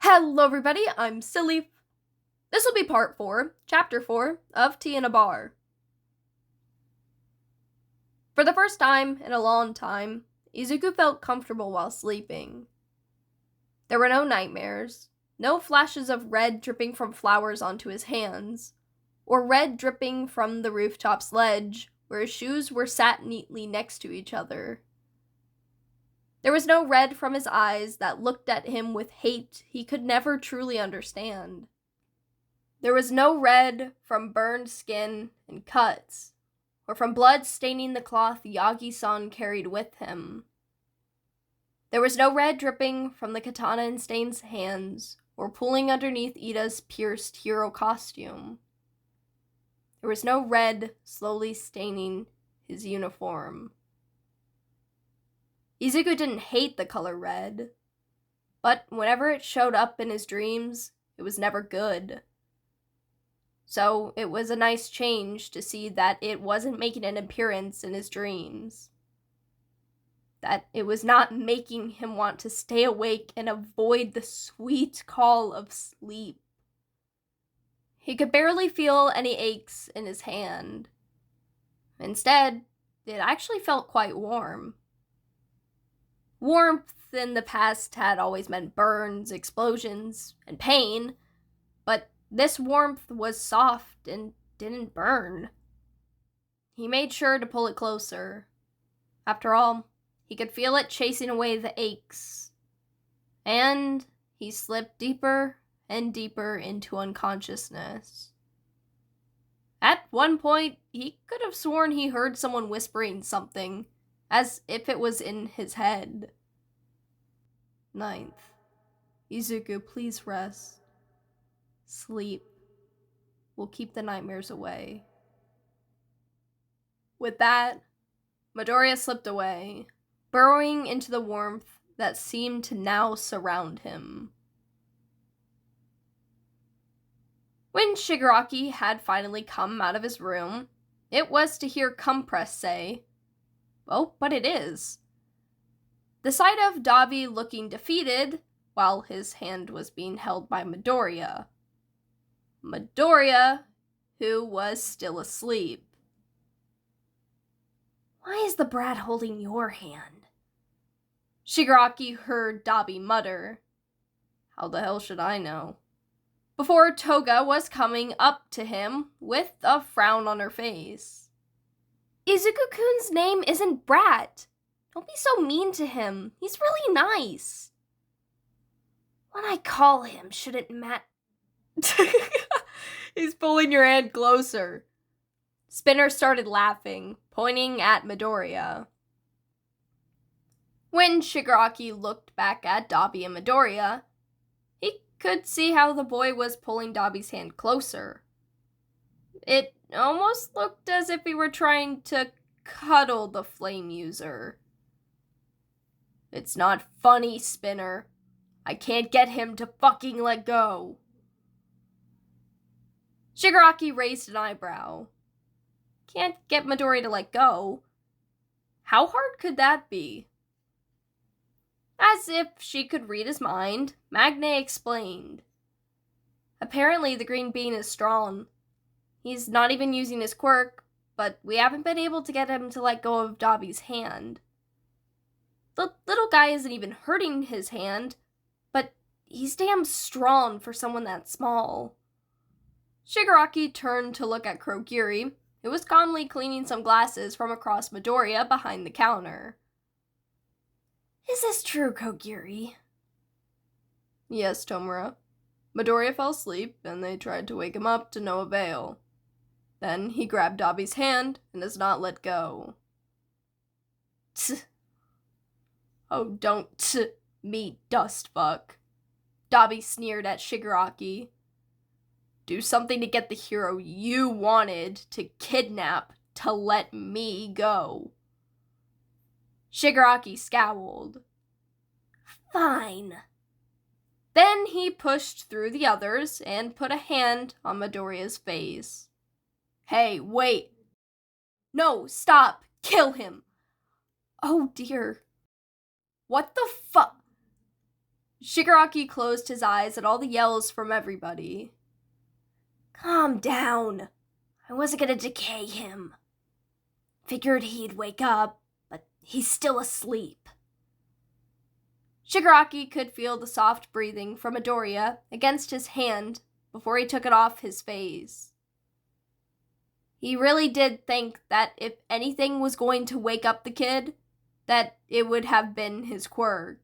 Hello everybody, I'm Silly. This will be part 4, chapter 4 of Tea in a Bar. For the first time in a long time, Izuku felt comfortable while sleeping. There were no nightmares, no flashes of red dripping from flowers onto his hands, or red dripping from the rooftop's ledge where his shoes were sat neatly next to each other. There was no red from his eyes that looked at him with hate he could never truly understand. There was no red from burned skin and cuts, or from blood staining the cloth Yagi-san carried with him. There was no red dripping from the katana in Stain's hands, or pulling underneath Ida's pierced hero costume. There was no red slowly staining his uniform. Izuku didn't hate the color red, but whenever it showed up in his dreams, it was never good. So it was a nice change to see that it wasn't making an appearance in his dreams. That it was not making him want to stay awake and avoid the sweet call of sleep. He could barely feel any aches in his hand. Instead, it actually felt quite warm. Warmth in the past had always meant burns, explosions, and pain, but this warmth was soft and didn't burn. He made sure to pull it closer. After all, he could feel it chasing away the aches. And he slipped deeper and deeper into unconsciousness. At one point, he could have sworn he heard someone whispering something, as if it was in his head. 9th. Izuku, please rest. Sleep will keep the nightmares away. With that, Midoriya slipped away, burrowing into the warmth that seemed to now surround him. When Shigaraki had finally come out of his room, it was to hear Compress say, "Oh, but it is." The sight of Dabi looking defeated, while his hand was being held by Midoriya. Midoriya, who was still asleep. "Why is the brat holding your hand?" Shigaraki heard Dabi mutter. "How the hell should I know?" Before Toga was coming up to him with a frown on her face. "Izuku-kun's name isn't Brat. Don't be so mean to him. He's really nice." "When I call him, should it He's pulling your hand closer. Spinner started laughing, pointing at Midoriya. When Shigaraki looked back at Dabi and Midoriya, he could see how the boy was pulling Dabi's hand closer. It almost looked as if he were trying to cuddle the flame user. "It's not funny, Spinner. I can't get him to fucking let go." Shigaraki raised an eyebrow. Can't get Midoriya to let go? How hard could that be? As if she could read his mind, Magne explained. "Apparently the green bean is strong. He's not even using his quirk, but we haven't been able to get him to let go of Dabi's hand. The little guy isn't even hurting his hand, but he's damn strong for someone that small." Shigaraki turned to look at Kurogiri, who was calmly cleaning some glasses from across Midoriya behind the counter. "Is this true, Kurogiri?" "Yes, Tomura. Midoriya fell asleep, and they tried to wake him up to no avail. Then he grabbed Dabi's hand and has not let go." "Tch. Oh, don't me dustfuck." Dabi sneered at Shigaraki. "Do something to get the hero you wanted to kidnap to let me go." Shigaraki scowled. "Fine." Then he pushed through the others and put a hand on Midoriya's face. "Hey, wait. No, stop. Kill him." "Oh dear." "What the fuck?" Shigaraki closed his eyes at all the yells from everybody. Calm down. I wasn't gonna decay him. Figured he'd wake up, but he's still asleep. Shigaraki could feel the soft breathing from Midoriya against his hand before he took it off his face. He really did think that if anything was going to wake up the kid, that it would have been his quirk.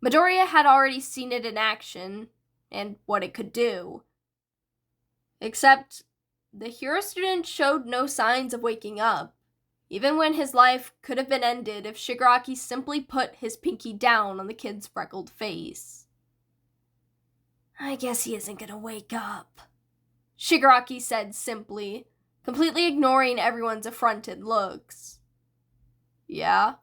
Midoriya had already seen it in action, and what it could do. Except, the hero student showed no signs of waking up, even when his life could have been ended if Shigaraki simply put his pinky down on the kid's freckled face. I guess he isn't gonna wake up, Shigaraki said simply, completely ignoring everyone's affronted looks. Yeah?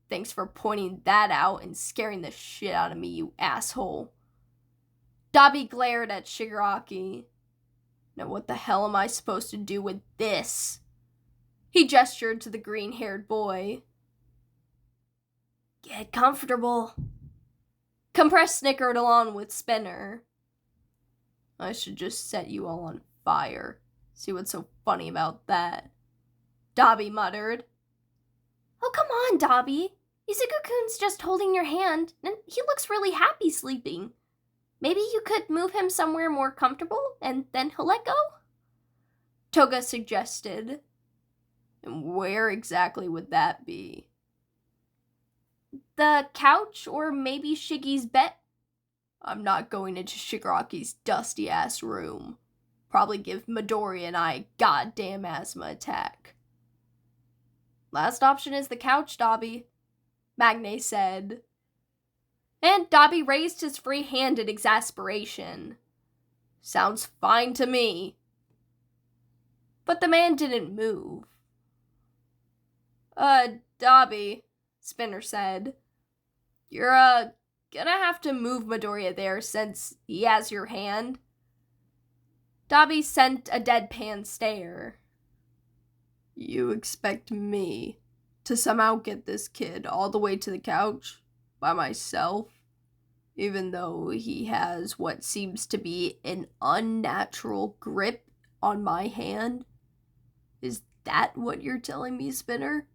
Thanks for pointing that out and scaring the shit out of me, you asshole. Dabi glared at Shigaraki. Now what the hell am I supposed to do with this? He gestured to the green-haired boy. Get comfortable. Compress snickered along with Spinner. I should just set you all on fire. See what's so funny about that. Dabi muttered. Oh, come on, Dabi. Izuku-kun's just holding your hand, and he looks really happy sleeping. Maybe you could move him somewhere more comfortable, and then he'll let go? Toga suggested. And where exactly would that be? The couch, or maybe Shiggy's bed? I'm not going into Shigaraki's dusty-ass room. Probably give Midoriya and I a goddamn asthma attack. Last option is the couch, Dabi, Magne said. And Dabi raised his free hand in exasperation. Sounds fine to me. But the man didn't move. Dabi, Spinner said. You're, gonna have to move Midoriya there since he has your hand. Dabi sent a deadpan stare. You expect me to somehow get this kid all the way to the couch by myself, even though he has what seems to be an unnatural grip on my hand? Is that what you're telling me, Spinner?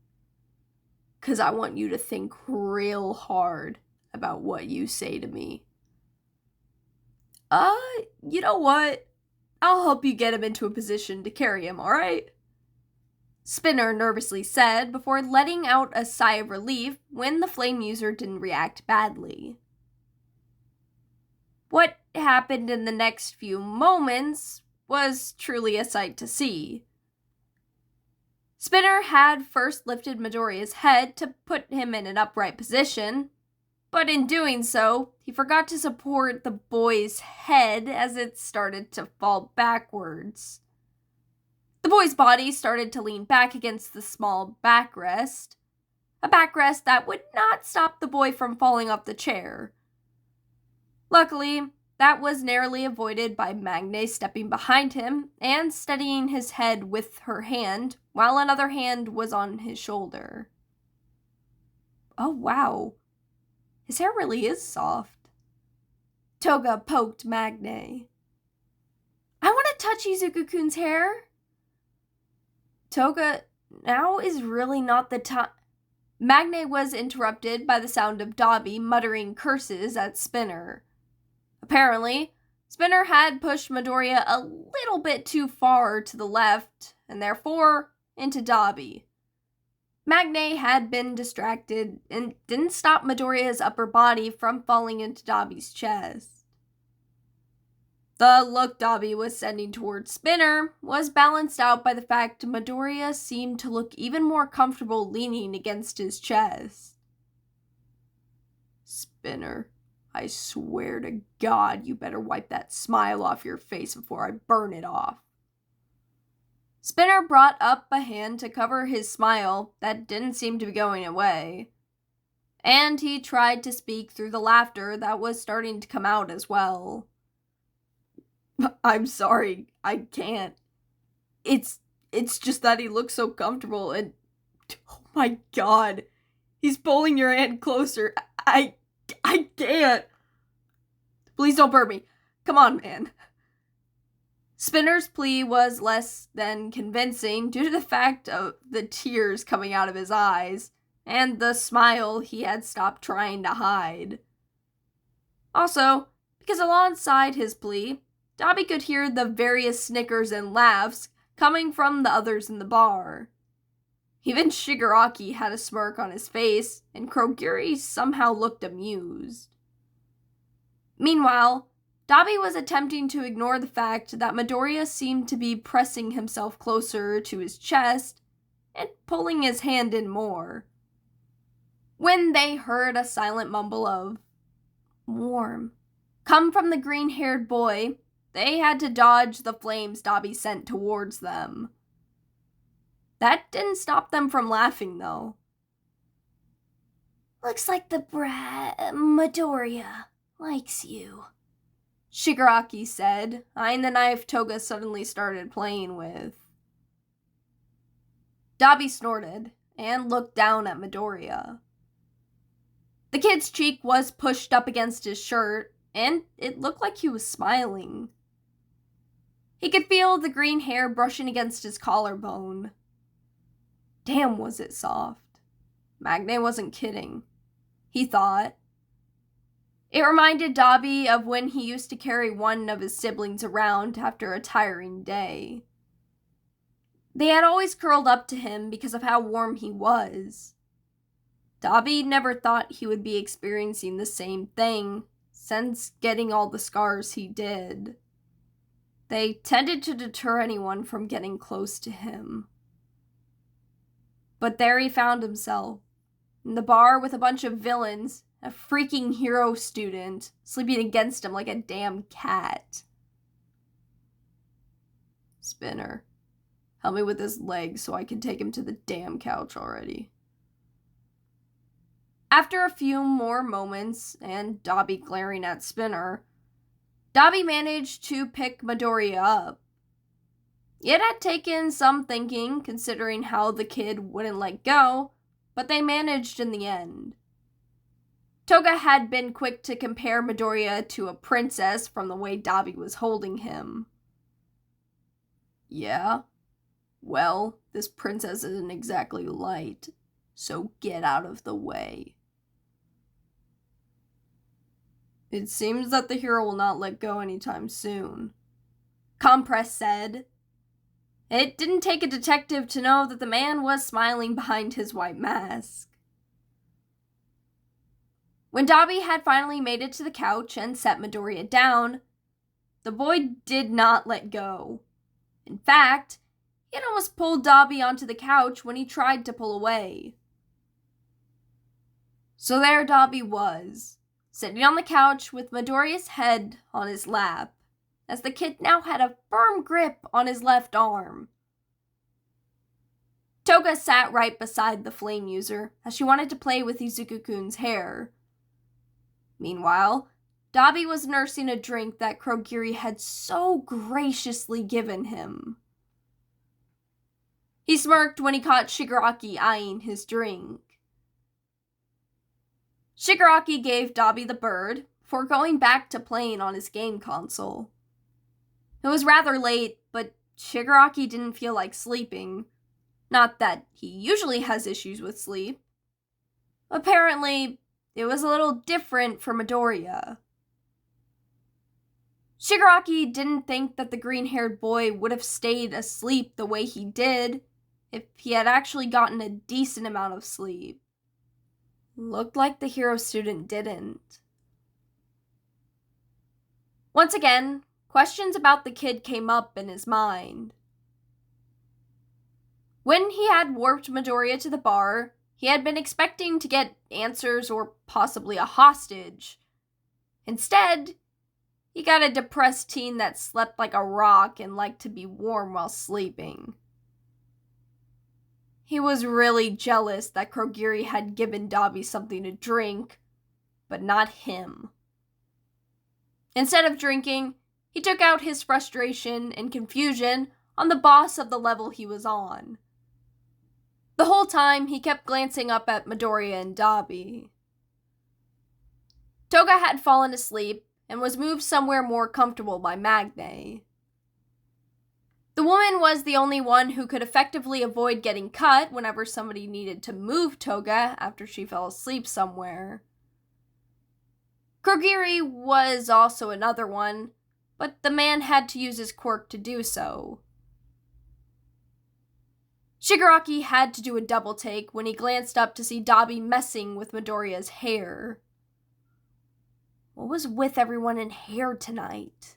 'Cause I want you to think real hard about what you say to me. You know what? I'll help you get him into a position to carry him, alright? Spinner nervously said before letting out a sigh of relief when the flame user didn't react badly. What happened in the next few moments was truly a sight to see. Spinner had first lifted Midoriya's head to put him in an upright position, but in doing so, he forgot to support the boy's head as it started to fall backwards. The boy's body started to lean back against the small backrest, a backrest that would not stop the boy from falling off the chair. Luckily, that was narrowly avoided by Magne stepping behind him and steadying his head with her hand, while another hand was on his shoulder. Oh wow, his hair really is soft. Toga poked Magne. I want to touch Izuku-kun's hair. Toga, now is really not the time. Magne was interrupted by the sound of Dabi muttering curses at Spinner. Apparently, Spinner had pushed Midoriya a little bit too far to the left, and therefore into Dabi. Magne had been distracted and didn't stop Midoriya's upper body from falling into Dabi's chest. The look Dabi was sending towards Spinner was balanced out by the fact Midoriya seemed to look even more comfortable leaning against his chest. Spinner, I swear to God you better wipe that smile off your face before I burn it off. Spinner brought up a hand to cover his smile that didn't seem to be going away, and he tried to speak through the laughter that was starting to come out as well. I'm sorry, I can't. It's just that he looks so comfortable and, oh my God, he's pulling your hand closer. I I can't. Please don't burn me. Come on, man. Spinner's plea was less than convincing due to the fact of the tears coming out of his eyes and the smile he had stopped trying to hide. Also, because alongside his plea, Dabi could hear the various snickers and laughs coming from the others in the bar. Even Shigaraki had a smirk on his face, and Kurogiri somehow looked amused. Meanwhile, Dabi was attempting to ignore the fact that Midoriya seemed to be pressing himself closer to his chest and pulling his hand in more, when they heard a silent mumble of "warm" come from the green-haired boy. They had to dodge the flames Dabi sent towards them. That didn't stop them from laughing, though. "Looks like the Midoriya likes you," Shigaraki said, eyeing the knife Toga suddenly started playing with. Dabi snorted and looked down at Midoriya. The kid's cheek was pushed up against his shirt, and it looked like he was smiling. He could feel the green hair brushing against his collarbone. Damn, was it soft. Magne wasn't kidding, he thought. It reminded Dabi of when he used to carry one of his siblings around after a tiring day. They had always curled up to him because of how warm he was. Dabi never thought he would be experiencing the same thing since getting all the scars he did. They tended to deter anyone from getting close to him. But there he found himself, in the bar with a bunch of villains, a freaking hero student, sleeping against him like a damn cat. "Spinner, help me with his leg so I can take him to the damn couch already." After a few more moments, and Dabi glaring at Spinner, Dabi managed to pick Midoriya up. It had taken some thinking, considering how the kid wouldn't let go, but they managed in the end. Toga had been quick to compare Midoriya to a princess from the way Dabi was holding him. "Yeah? Well, this princess isn't exactly light, so get out of the way." "It seems that the hero will not let go anytime soon," Compress said. It didn't take a detective to know that the man was smiling behind his white mask. When Dabi had finally made it to the couch and set Midoriya down, the boy did not let go. In fact, he had almost pulled Dabi onto the couch when he tried to pull away. So there Dabi was, sitting on the couch with Midoriya's head on his lap, as the kid now had a firm grip on his left arm. Toga sat right beside the flame user, as she wanted to play with Izuku-kun's hair. Meanwhile, Dabi was nursing a drink that Kurogiri had so graciously given him. He smirked when he caught Shigaraki eyeing his drink. Shigaraki gave Dabi the bird before going back to playing on his game console. It was rather late, but Shigaraki didn't feel like sleeping. Not that he usually has issues with sleep. Apparently, it was a little different for Midoriya. Shigaraki didn't think that the green-haired boy would have stayed asleep the way he did if he had actually gotten a decent amount of sleep. Looked like the hero student didn't. Once again, questions about the kid came up in his mind. When he had warped Midoriya to the bar, he had been expecting to get answers or possibly a hostage. Instead, he got a depressed teen that slept like a rock and liked to be warm while sleeping. He was really jealous that Kurogiri had given Dabi something to drink, but not him. Instead of drinking, he took out his frustration and confusion on the boss of the level he was on. The whole time, he kept glancing up at Midoriya and Dabi. Toga had fallen asleep and was moved somewhere more comfortable by Magne. The woman was the only one who could effectively avoid getting cut whenever somebody needed to move Toga after she fell asleep somewhere. Kurogiri was also another one, but the man had to use his quirk to do so. Shigaraki had to do a double take when he glanced up to see Dabi messing with Midoriya's hair. What was with everyone in hair tonight?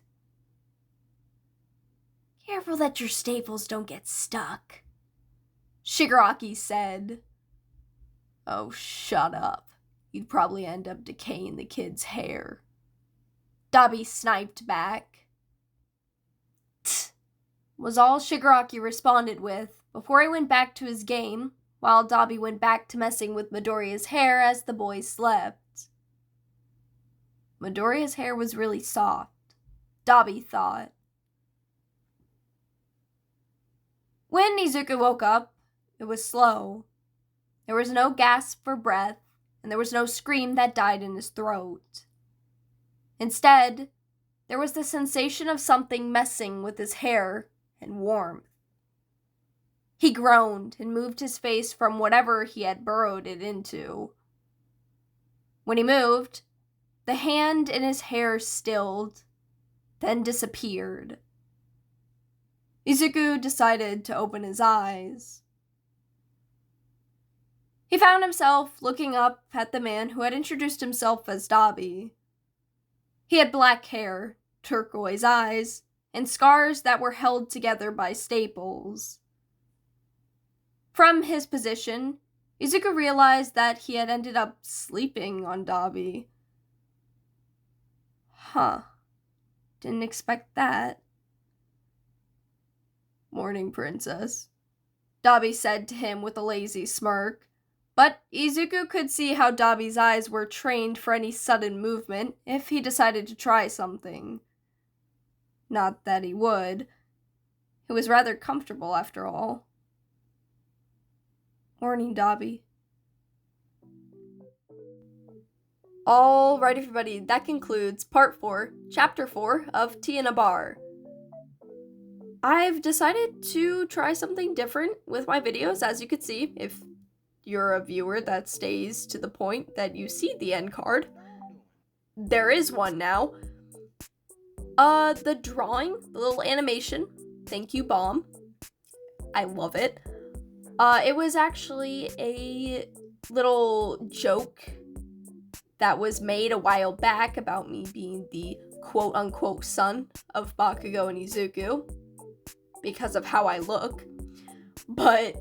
Careful that your staples don't get stuck, Shigaraki said. Oh, shut up. You'd probably end up decaying the kid's hair. Dabi sniped back. Tch, was all Shigaraki responded with before he went back to his game, while Dabi went back to messing with Midoriya's hair as the boys slept. Midoriya's hair was really soft, Dabi thought. When Izuku woke up, it was slow. There was no gasp for breath, and there was no scream that died in his throat. Instead, there was the sensation of something messing with his hair and warmth. He groaned and moved his face from whatever he had burrowed it into. When he moved, the hand in his hair stilled, then disappeared. Izuku decided to open his eyes. He found himself looking up at the man who had introduced himself as Dabi. He had black hair, turquoise eyes, and scars that were held together by staples. From his position, Izuku realized that he had ended up sleeping on Dabi. Huh. Didn't expect that. Morning, princess, Dabi said to him with a lazy smirk, but Izuku could see how Dabi's eyes were trained for any sudden movement if he decided to try something. Not that he would. It was rather comfortable after all. Morning, Dabi. Alright, everybody, that concludes Part 4, Chapter 4 of Tea in a Bar. I've decided to try something different with my videos, as you can see, if you're a viewer that stays to the point that you see the end card. There is one now. The drawing, the little animation, thank you, Bomb. I love it. It was actually a little joke that was made a while back about me being the quote-unquote son of Bakugo and Izuku because of how I look. But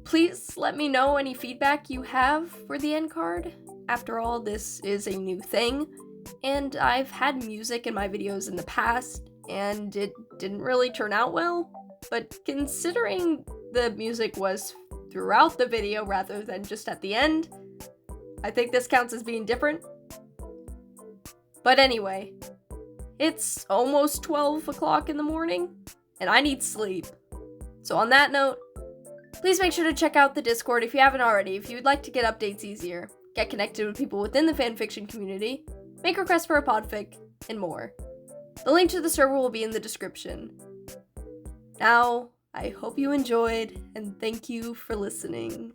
please let me know any feedback you have for the end card. After all, this is a new thing, and I've had music in my videos in the past, and it didn't really turn out well, but considering the music was throughout the video rather than just at the end, I think this counts as being different. But anyway, it's almost 12 o'clock in the morning, and I need sleep. So on that note, please make sure to check out the Discord if you haven't already, if you would like to get updates easier, get connected with people within the fanfiction community, make requests for a PODFIC, and more. The link to the server will be in the description. Now, I hope you enjoyed, and thank you for listening.